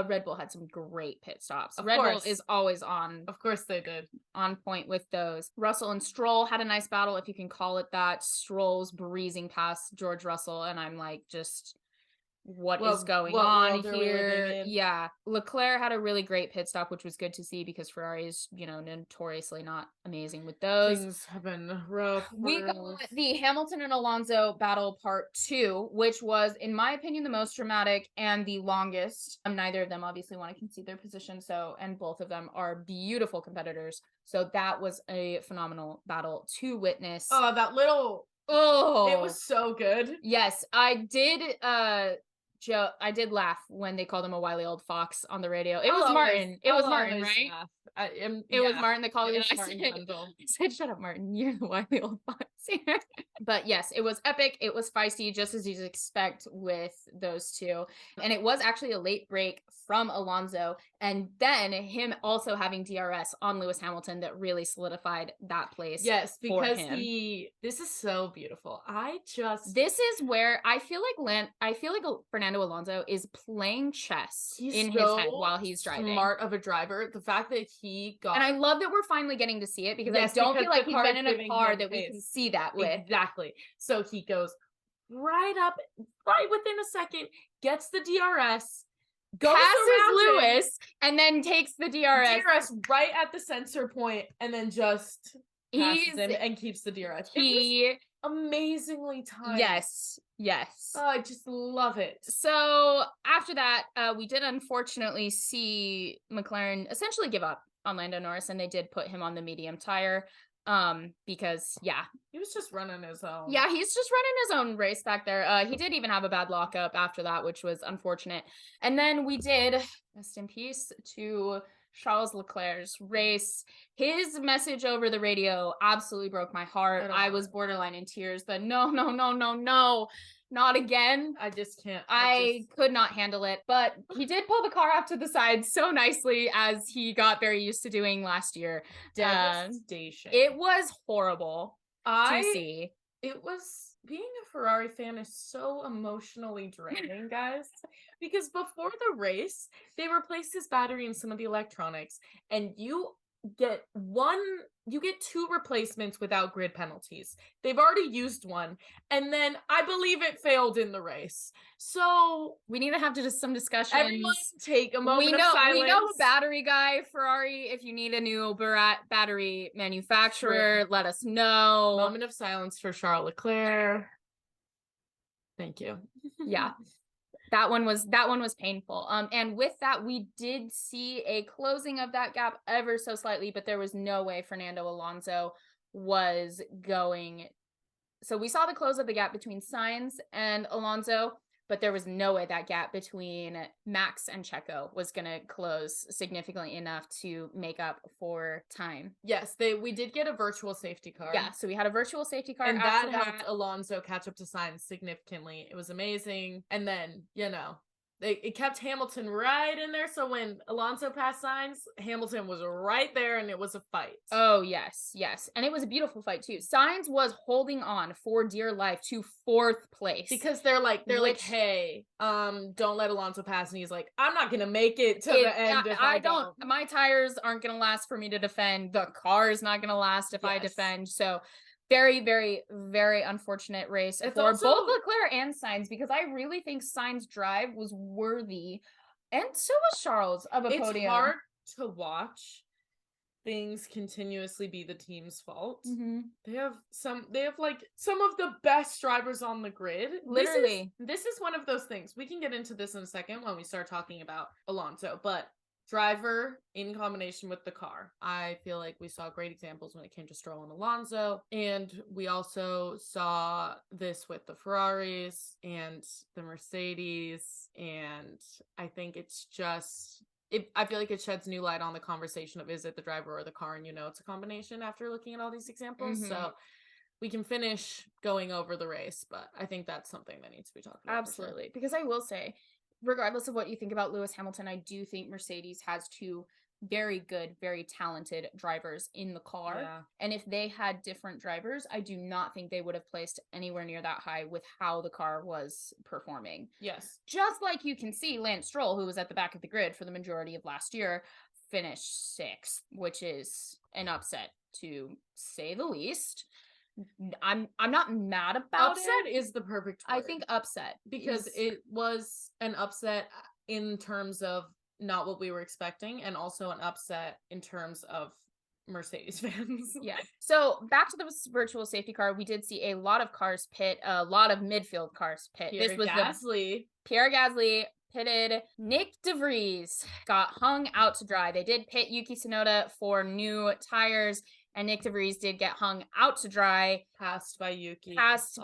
Red Bull had some great pit stops. Red Bull is always on. Of course they did. On point with those. Russell and Stroll had a nice battle, if you can call it that. Stroll's breezing past George Russell, and I'm what is going on here? Yeah. Leclerc had a really great pit stop, which was good to see because Ferrari is, notoriously not amazing with those. Things have been rough. We got the Hamilton and Alonso battle part 2, which was, in my opinion, the most dramatic and the longest. Neither of them obviously want to concede their position, and both of them are beautiful competitors. So that was a phenomenal battle to witness. Oh, that little... Oh, it was so good. Yes, I did I did laugh when they called him a wily old fox on the radio. It was Martin. It was Martin, right? It was Martin that called him. I said, shut up, Martin. You're the wily old fox here. But yes, it was epic. It was feisty, just as you'd expect with those two. And it was actually a late break from Alonso. And then him also having DRS on Lewis Hamilton that really solidified that place. Yes, because this is so beautiful. This is where I feel like Fernando Alonso is playing chess He's in so his head while he's driving. Smart of a driver. The fact that he got... And I love that we're finally getting to see it because Yes, I don't because feel like the he's car been is in a giving car him that we pace. can see that with. Exactly. So he goes right up, right within a second, gets the DRS, goes passes around Lewis, and then takes the DRS right at the sensor point, and then just passes him and keeps the DRS. It was amazingly timed. Yes. Oh, I just love it. So after that, we did unfortunately see McLaren essentially give up on Lando Norris, and they did put him on the medium tire. Because he was just running his own. Yeah, he's just running his own race back there. He did even have a bad lockup after that, which was unfortunate. And then we did, rest in peace to Charles Leclerc's race. His message over the radio absolutely broke my heart. I was borderline in tears. But no, not again. I just can't. I could not handle it. But he did pull the car off to the side so nicely, as he got very used to doing last year. Devastation. It was horrible to see. It was... Being a Ferrari fan is so emotionally draining, guys. Because before the race, they replaced his battery and some of the electronics, and you get two replacements without grid penalties. They've already used one, and then I believe it failed in the race. So we need to have some discussions. Everyone take a moment of silence. We know a battery guy, Ferrari. If you need a new battery manufacturer, let us know. Moment of silence for Charles Leclerc. Thank you. Yeah. That one was painful. And with that, we did see a closing of that gap ever so slightly, but there was no way Fernando Alonso was going. So we saw the close of the gap between Sainz and Alonso, but there was no way that gap between Max and Checo was going to close significantly enough to make up for time. Yes, we did get a virtual safety car. Yeah, so we had a virtual safety car. And that helped Alonso catch up to Sainz significantly. It was amazing. And then, it kept Hamilton right in there. So when Alonso passed Sainz, Hamilton was right there, and it was a fight. Oh, yes. And it was a beautiful fight, too. Sainz was holding on for dear life to 4th place. Because they're like, hey, don't let Alonso pass. And he's like, I'm not going to make it to the end if I don't. My tires aren't going to last for me to defend. The car is not going to last if I defend. So very, very, very unfortunate race for both Leclerc and Sainz, because I really think Sainz' drive was worthy, and so was Charles, of a podium. It's hard to watch things continuously be the team's fault. Mm-hmm. They have some of the best drivers on the grid. Literally. This is one of those things. We can get into this in a second when we start talking about Alonso, but driver in combination with the car. I feel like we saw great examples when it came to Stroll and Alonso, and we also saw this with the Ferraris and the Mercedes, and I think it's just... I feel like it sheds new light on the conversation of, is it the driver or the car? And it's a combination after looking at all these examples. Mm-hmm. So we can finish going over the race, but I think that's something that needs to be talked about. Absolutely. Sure. Because I will say, regardless of what you think about Lewis Hamilton, I do think Mercedes has two very good, very talented drivers in the car. Yeah. And if they had different drivers, I do not think they would have placed anywhere near that high with how the car was performing. Yes. Just like you can see Lance Stroll, who was at the back of the grid for the majority of last year, finished 6th, which is an upset to say the least. I'm not mad about upset it. Is the perfect word. I think upset, because it was an upset in terms of not what we were expecting, and also an upset in terms of Mercedes fans. Yeah. So back to the virtual safety car, we did see a lot of cars pit, a lot of midfield cars pit. Pierre Gasly pitted. Nick DeVries got hung out to dry. They did pit Yuki Tsunoda for new tires, and Nick DeVries did get hung out to dry. Passed by Yuki. Passed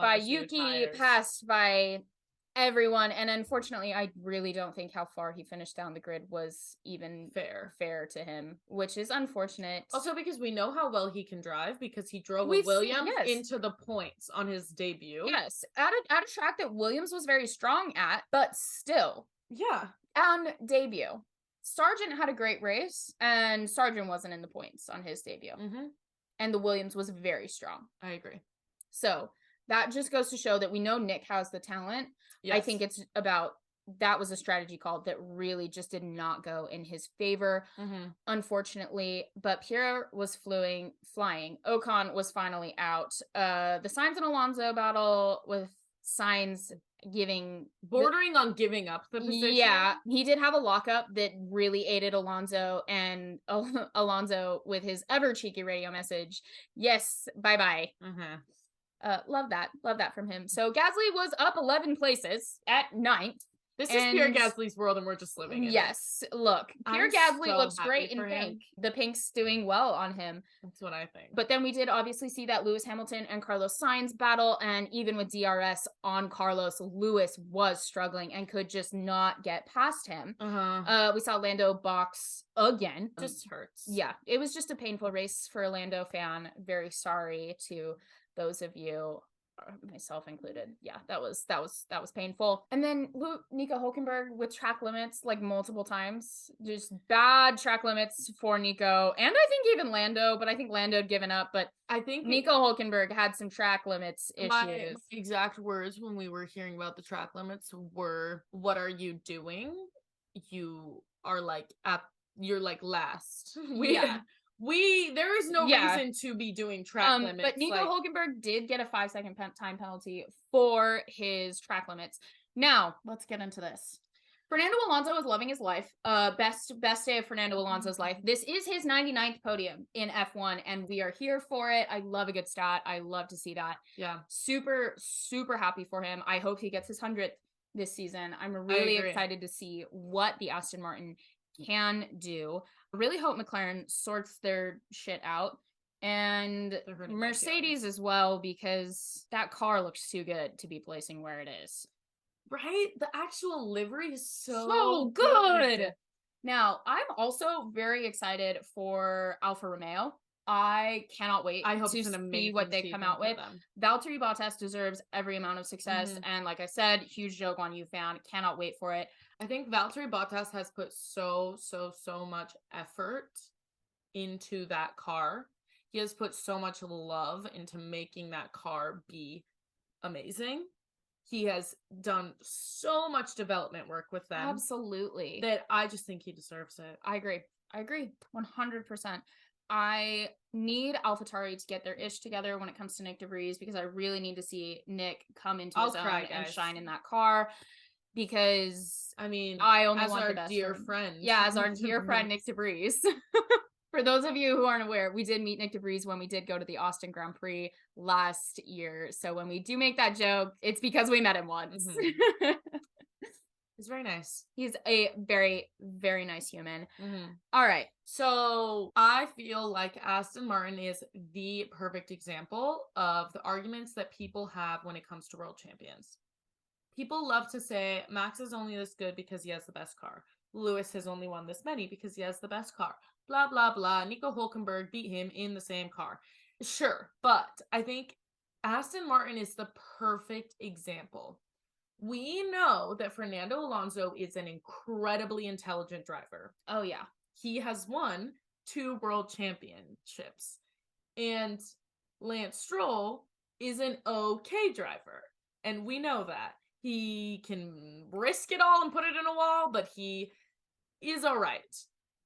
by everyone, and unfortunately I really don't think how far he finished down the grid was even fair to him, which is unfortunate. Also because we know how well he can drive, because he drove Williams into the points on his debut. Yes, at a track that Williams was very strong at, but still. Yeah. On debut. Sargent had a great race, and Sargent wasn't in the points on his debut. Mm-hmm. And the Williams was very strong. I agree. So that just goes to show that we know Nick has the talent. Yes. I think it's about that was a strategy call that really just did not go in his favor, unfortunately. But Pierre was flying. Ocon was finally out. The Sainz and Alonso battle with Sainz bordering on giving up the position. Yeah, he did have a lockup that really aided Alonso, and Alonso with his ever cheeky radio message, yes, bye-bye. Love that from him. So Gasly was up 11 places at 9th. This is Pierre Gasly's world, and we're just living in it. Yes, look, Pierre Gasly looks great in pink. The pink's doing well on him. That's what I think. But then we did obviously see that Lewis Hamilton and Carlos Sainz battle, and even with DRS on Carlos, Lewis was struggling and could just not get past him. We saw Lando box again. Just hurts. Yeah, it was just a painful race for a Lando fan. Very sorry to those of you, myself included. Yeah, that was painful. And then Nico Hülkenberg with track limits like multiple times. Just bad track limits for Nico, and I think even Lando, but I think Lando had given up. But I think Nico Hülkenberg had some track limits issues. My exact words when we were hearing about the track limits were, "What are you doing? You are like you're like last." There is no reason to be doing track limits. But Nico Hülkenberg did get a 5-second time penalty for his track limits. Now, let's get into this. Fernando Alonso is loving his life. Best day of Fernando Alonso's life. This is his 99th podium in F1, and we are here for it. I love a good stat. I love to see that. Yeah. Super, super happy for him. I hope he gets his 100th this season. I'm really excited to see what the Aston Martin can do. Really hope McLaren sorts their shit out, and Mercedes as well, because that car looks too good to be placing where it is. Right? The actual livery is so good. Now, I'm also very excited for Alfa Romeo. I cannot wait to see what they come out with. Valtteri Bottas deserves every amount of success. And like I said, huge joke on you, fan. Cannot wait for it. I think Valtteri Bottas has put so much effort into that car. He has put so much love into making that car be amazing. He has done so much development work with them. Absolutely. That I just think he deserves it. I agree. 100%. I need AlphaTauri to get their ish together when it comes to Nick DeVries, because I really need to see Nick come into his own and shine in that car. Because I mean, I only as want our the best dear friend. Yeah, as our dear friend Nick DeVries. For those of you who aren't aware, we did meet Nick DeVries when we did go to the Austin Grand Prix last year. So when we do make that joke, it's because we met him once. He's very nice. He's a very, very nice human. All right. So I feel like Aston Martin is the perfect example of the arguments that people have when it comes to world champions. People love to say Max is only this good because he has the best car. Lewis has only won this many because he has the best car. Blah, blah, blah. Nico Hülkenberg beat him in the same car. Sure, but I think Aston Martin is the perfect example. We know that Fernando Alonso is an incredibly intelligent driver. Oh, yeah. He has won 2 world championships. And Lance Stroll is an okay driver. And we know that. He can risk it all and put it in a wall, but he is all right.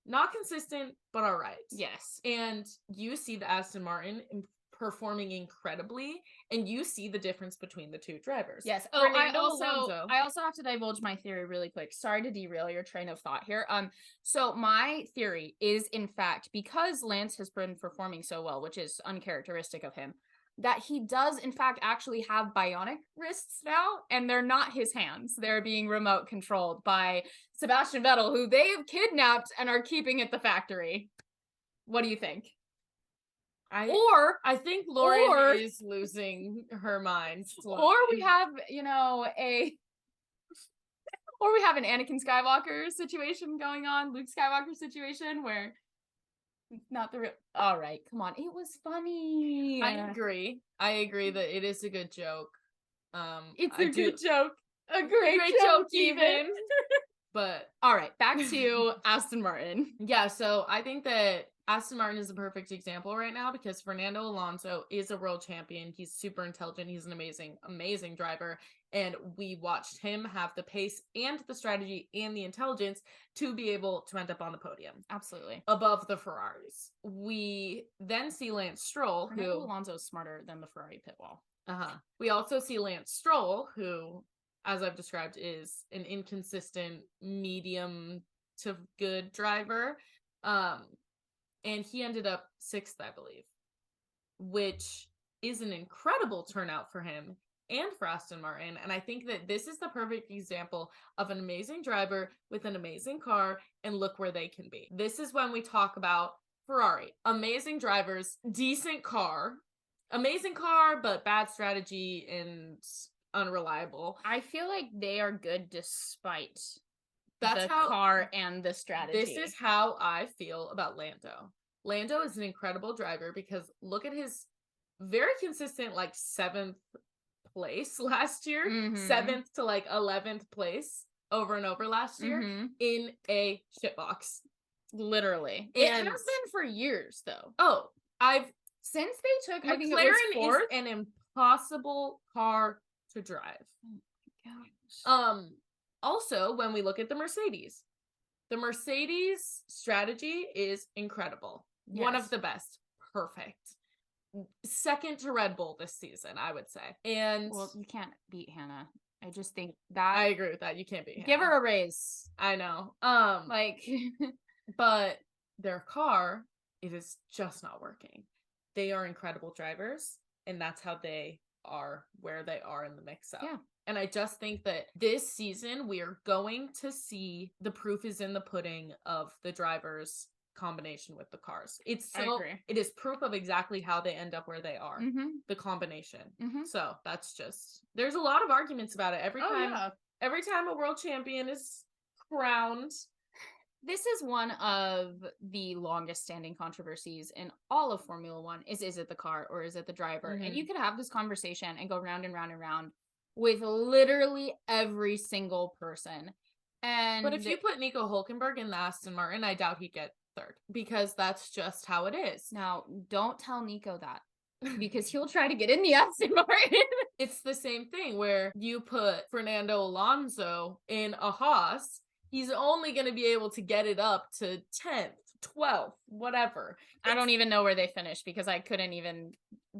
Not consistent, but all right. Yes. And you see the Aston Martin performing incredibly, and you see the difference between the 2 drivers. Yes. Oh, I also have to divulge my theory really quick. Sorry to derail your train of thought here. So my theory is, in fact, because Lance has been performing so well, which is uncharacteristic of him, that he does, in fact, actually have bionic wrists now, and they're not his hands. They're being remote controlled by Sebastian Vettel, who they have kidnapped and are keeping at the factory. What do you think? I think Lauren is losing her mind. Or we have, or we have an Anakin Skywalker situation going on, Luke Skywalker situation, where not the real. All right, come on. It was funny. I agree that it is a good joke. It's a good joke. A great joke even. But all right, back to Aston Martin. Yeah, so I think that Aston Martin is a perfect example right now because Fernando Alonso is a world champion. He's super intelligent. He's an amazing, amazing driver. And we watched him have the pace and the strategy and the intelligence to be able to end up on the podium. Absolutely. Above the Ferraris. We then see Lance Stroll, Fernando Alonso is smarter than the Ferrari pit wall. We also see Lance Stroll, who, as I've described, is an inconsistent medium to good driver. And he ended up 6th, I believe, which is an incredible turnout for him and for Aston Martin. And I think that this is the perfect example of an amazing driver with an amazing car, and look where they can be. This is when we talk about Ferrari. Amazing drivers, decent car, but bad strategy and unreliable. I feel like they are good despite the car and the strategy. This is how I feel about Lando. Lando is an incredible driver because look at his very consistent 7th place last year, 7th to 11th place over and over last year in a shitbox. Literally. It has been for years though. Oh, since they took, I think McLaren it was 4th. Is an impossible car to drive. Oh my gosh. Also, when we look at the Mercedes strategy is incredible. Yes. One of the best. Perfect. Second to Red Bull this season, I would say. And well, you can't beat Hannah. I just think that I agree with that. You can't beat Hannah. Give her a raise. I know. But their car, it is just not working. They are incredible drivers, and that's how they are where they are in the mix-up. Yeah. And I just think that this season we are going to see the proof is in the pudding of the drivers' combination with the cars. It is proof of exactly how they end up where they are. The combination. So that's just, there's a lot of arguments about it every time a world champion is crowned. This is one of the longest standing controversies in all of Formula One is it the car or is it the driver? And you could have this conversation and go round and round and round with literally every single person. But if you put Nico Hülkenberg in the Aston Martin, I doubt he'd get 3rd because that's just how it is. Now, don't tell Nico that because he'll try to get in the Aston Martin. It's the same thing where you put Fernando Alonso in a Haas, he's only going to be able to get it up to 10th, 12th, whatever. I don't even know where they finished because I couldn't even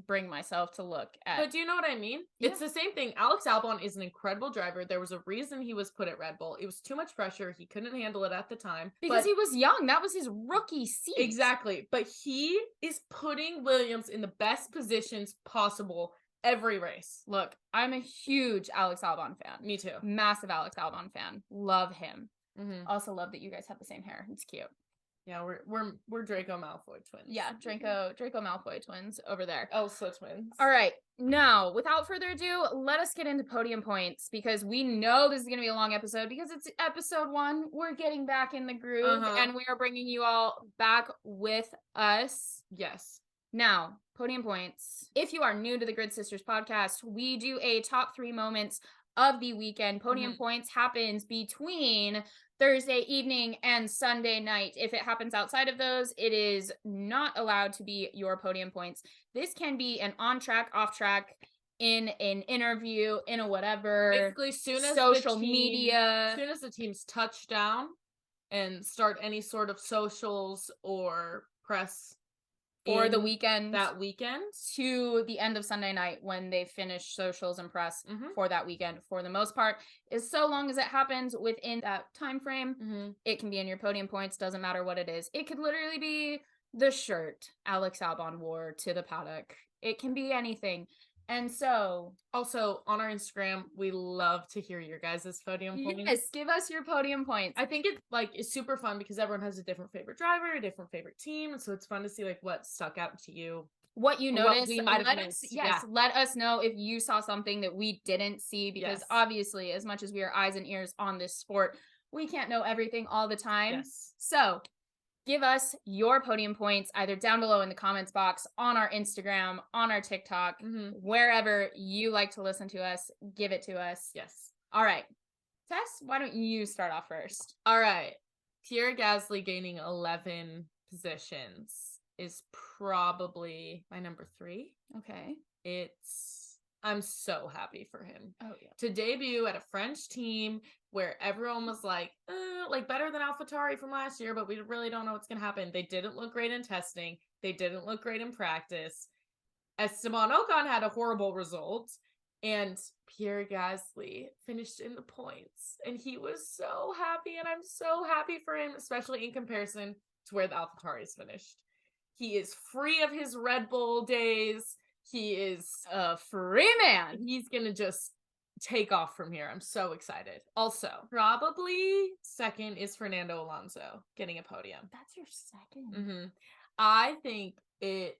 bring myself to look at. But do you know what I mean? Yeah. It's the same thing. Alex Albon is an incredible driver. There was a reason he was put at Red Bull. It was too much pressure. He couldn't handle it at the time. Because he was young. That was his rookie seat. Exactly. But he is putting Williams in the best positions possible every race. Look, I'm a huge Alex Albon fan. Me too. Massive Alex Albon fan. Love him. Also love that you guys have the same hair. It's cute. Yeah, we're Draco Malfoy twins. Yeah, Draco Malfoy twins over there. Elsa twins. All right. Now, without further ado, let us get into podium points because we know this is going to be a long episode because it's episode 1. We're getting back in the groove and we are bringing you all back with us. Yes. Now, podium points. If you are new to the Grid Sisters podcast, we do a top 3 moments of the weekend. Podium points happens between Thursday evening and Sunday night. If it happens outside of those, it is not allowed to be your podium points. This can be an on track, off track, in an interview, in a whatever. Basically, soon as social media. As soon as the teams touch down and start any sort of socials or press for the weekend, that weekend to the end of Sunday night when they finish socials and press for that weekend, for the most part, is so long as it happens within that time frame, it can be in your podium points. Doesn't matter what it is. It could literally be the shirt Alex Albon wore to the paddock. It can be anything. And so, also on our Instagram, we love to hear your guys' podium points. Yes, give us your podium points. I think it's super fun because everyone has a different favorite driver, a different favorite team, and so it's fun to see what stuck out to you, what you noticed. Let us know if you saw something that we didn't see because obviously, as much as we are eyes and ears on this sport, we can't know everything all the time. Yes. So, give us your podium points either down below in the comments box, on our Instagram, on our TikTok, wherever you like to listen to us, give it to us. Yes. All right. Tess, why don't you start off first? All right. Pierre Gasly gaining 11 positions is probably my number 3. Okay. I'm so happy for him. Oh, yeah. To debut at a French team where everyone was like better than AlphaTauri from last year, but we really don't know what's going to happen. They didn't look great in testing. They didn't look great in practice. Esteban Ocon had a horrible result, and Pierre Gasly finished in the points, and he was so happy, and I'm so happy for him, especially in comparison to where the AlphaTauri's finished. He is free of his Red Bull days. He is a free man. He's gonna just take off from here. I'm so excited. Also, probably second is Fernando Alonso getting a podium. That's your second? Mm-hmm. I think it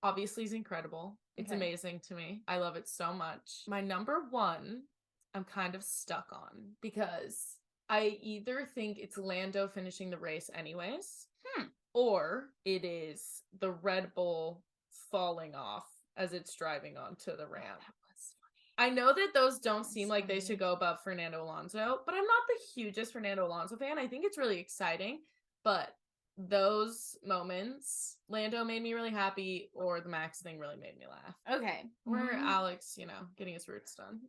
obviously is incredible. It's amazing to me. I love it so much. My number 1, I'm kind of stuck on because I either think it's Lando finishing the race anyways, or it is the Red Bull falling off as it's driving onto the ramp. That was funny. I know that those don't seem like they should go above Fernando Alonso, but I'm not the hugest Fernando Alonso fan. I think it's really exciting, but those moments, Lando made me really happy, or the Max thing really made me laugh. Okay. Or Alex, getting his roots done.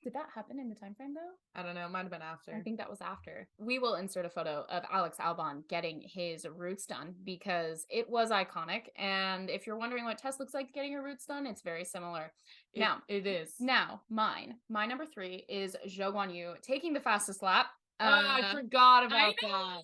Did that happen in the time frame though? I don't know. It might have been after. I think that was after. We will insert a photo of Alex Albon getting his roots done because it was iconic. And if you're wondering what Tess looks like getting her roots done, it's very similar. It is. Now, my number 3 is Zhou Guanyu taking the fastest lap. I forgot about that.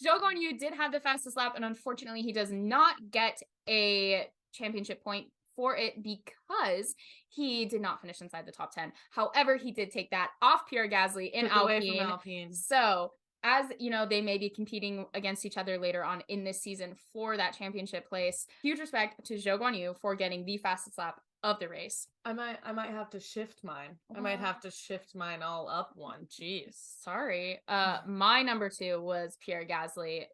Zhou Guanyu did have the fastest lap, and unfortunately, he does not get a championship point for it because he did not finish inside the top 10. However, he did take that off Pierre Gasly in Alpine. So, as you know, they may be competing against each other later on in this season for that championship place. Huge respect to Zhou Guanyu for getting the fastest lap of the race. I might have to shift mine. I might have to shift mine all up one. Jeez. Sorry. My number 2 was Pierre Gasly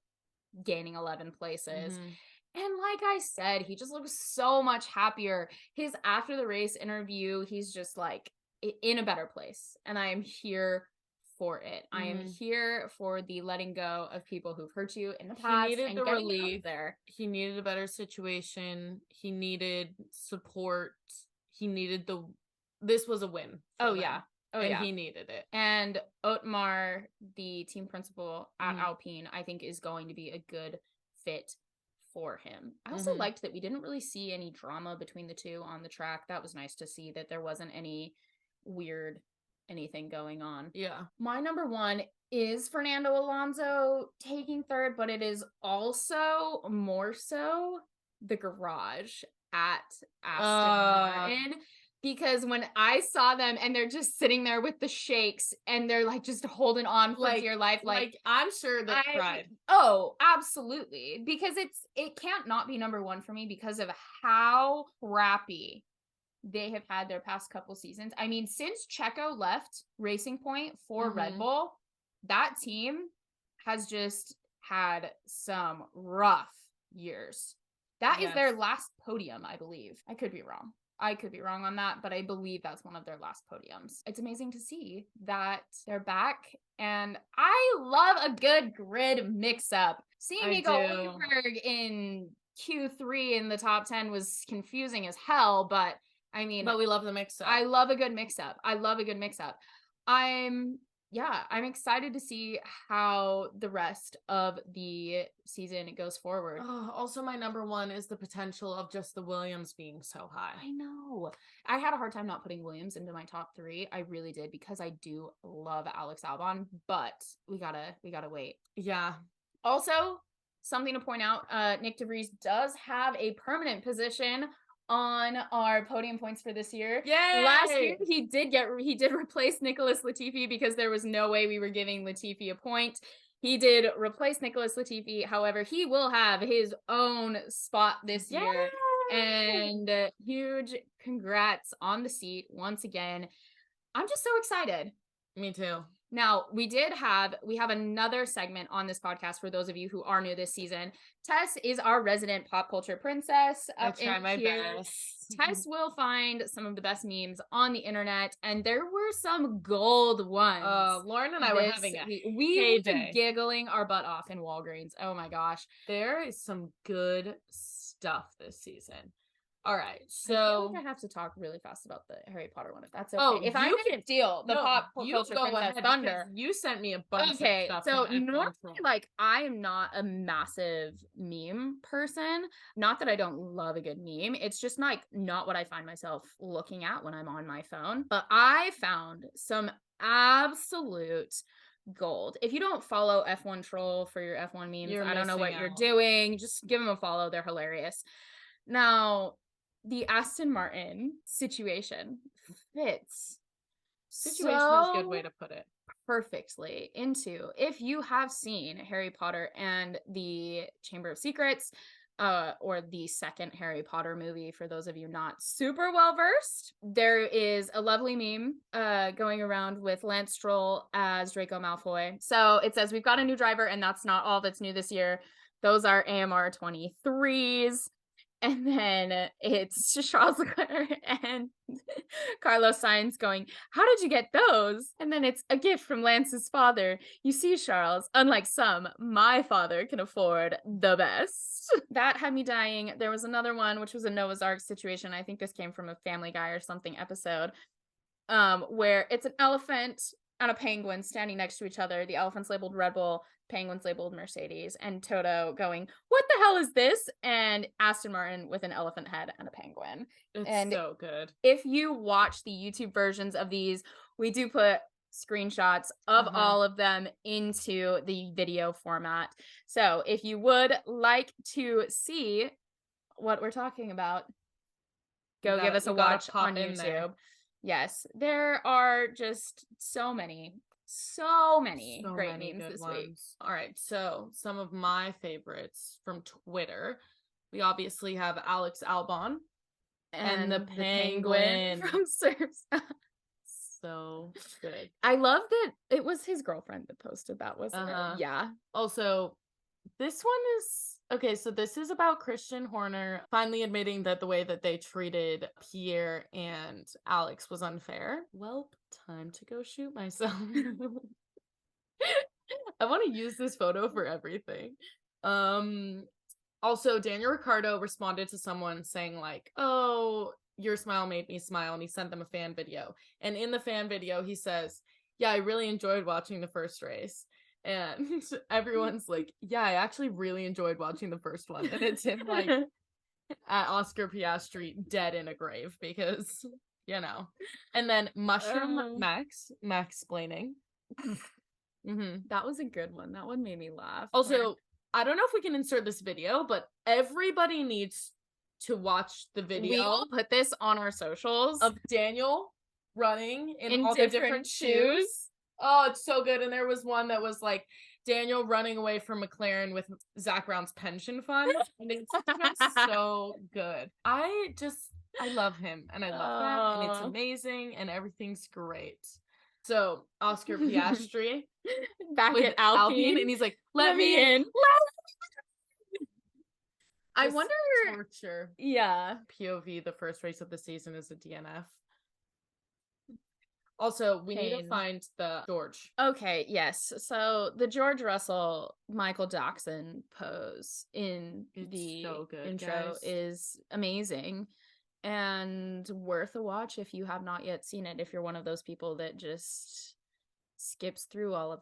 gaining 11 places. Mm-hmm. And like I said, he just looks so much happier. His after the race interview, he's just like in a better place. And I am here for it. I am here for the letting go of people who've hurt you in the past. He needed and the relief there. He needed a better situation. He needed support. He needed this was a win. He needed it. And Otmar, the team principal at Alpine, I think is going to be a good fit for him. I also liked that we didn't really see any drama between the two on the track. That was nice to see that there wasn't any weird anything going on. Yeah. My number 1 is Fernando Alonso taking third, but it is also more so the garage at Aston Martin. Because when I saw them and they're just sitting there with the shakes and they're like just holding on for dear life, like I'm sure they cried. Oh, absolutely. Because it can't not be number 1 for me because of how crappy they have had their past couple seasons. I mean, since Checo left Racing Point for Red Bull, that team has just had some rough years. That is their last podium, I believe. I could be wrong. On that, but I believe that's one of their last podiums. It's amazing to see that they're back, and I love a good grid mix-up. Seeing Nico Hülkenberg in Q3 in the top 10 was confusing as hell, but I mean... But we love the mix-up. I love a good mix-up. I'm excited to see how the rest of the season goes forward. Also, my number 1 is the potential of just the Williams being so high. I know. I had a hard time not putting Williams into my top 3. I really did because I do love Alex Albon, but we gotta wait. Yeah. Also, something to point out, Nick DeVries does have a permanent position on our podium points for this year. Yay! Last year he did replace Nicholas Latifi because there was no way we were giving Latifi a point. He did replace Nicholas Latifi. However, he will have his own spot this year. And huge congrats on the seat once again. I'm just so excited. Me too. Now, we have another segment on this podcast for those of you who are new this season. Tess is our resident pop culture princess. I try my best. Tess will find some of the best memes on the internet, and there were some gold ones. Lauren and I were having we were giggling our butt off in Walgreens. Oh my gosh. There is some good stuff this season. All right, so I feel like I have to talk really fast about the Harry Potter one, if that's okay. Oh, if I can steal the pop culture princess thunder, you sent me a bunch of stuff. So normally, like, I am not a massive meme person. Not that I don't love a good meme. It's just not what I find myself looking at when I'm on my phone. But I found some absolute gold. If you don't follow F1 Troll for your F1 memes, I don't know what you're doing. Just give them a follow. They're hilarious. Now, the Aston Martin situation fits. Situation is a good way to put it. Perfectly into, if you have seen Harry Potter and the Chamber of Secrets, or the second Harry Potter movie, for those of you not super well versed, there is a lovely meme going around with Lance Stroll as Draco Malfoy. So it says, we've got a new driver, and that's not all that's new this year. Those are AMR 23s. And then it's Charles Leclerc and Carlos Sainz going, how did you get those? And then it's a gift from Lance's father. You see, Charles, unlike some, my father can afford the best. That had me dying. There was another one, which was a Noah's Ark situation. I think this came from a Family Guy or something episode, where it's an elephant and a penguin standing next to each other. The elephant's labeled Red Bull, penguin's labeled Mercedes, and Toto going, what the hell is this? And Aston Martin with an elephant head and a penguin. It's so good. If you watch the YouTube versions of these, we do put screenshots of all of them into the video format. So if you would like to see what we're talking about, go give us a watch on YouTube. Yes, there are just so many great memes this week. All right, so some of my favorites from Twitter. We obviously have Alex Albon and the penguin from Surfs. So good. I love that it was his girlfriend that posted that, wasn't it? Yeah. Also, this one is okay, so this is about Christian Horner finally admitting that the way that they treated Pierre and Alex was unfair. Well, time to go shoot myself. I want to use this photo for everything. Also, Daniel Ricciardo responded to someone saying like, oh, your smile made me smile, and he sent them a fan video. And in the fan video, he says, yeah, I really enjoyed watching the first race. And everyone's like, yeah, I actually really enjoyed watching the first one. And it's him like at Oscar Piastri dead in a grave because, you know. And then Mushroom Max explaining. That was a good one. That one made me laugh. Also, I don't know if we can insert this video, but everybody needs to watch the video. We will put this on our socials of Daniel running in all the different shoes. Oh, it's so good. And there was one that was like Daniel running away from McLaren with Zach Brown's pension fund. And it's just so good. I love him, and I love that, and it's amazing, and everything's great. So Oscar Piastri back at Alpine, and he's like, let me in. I wonder. Torture. Yeah. POV, the first race of the season is a DNF. Also, we need to find the George. Okay, yes. So the George Russell Michael Jackson pose in the intro is amazing and worth a watch if you have not yet seen it. If you're one of those people that just skips through all of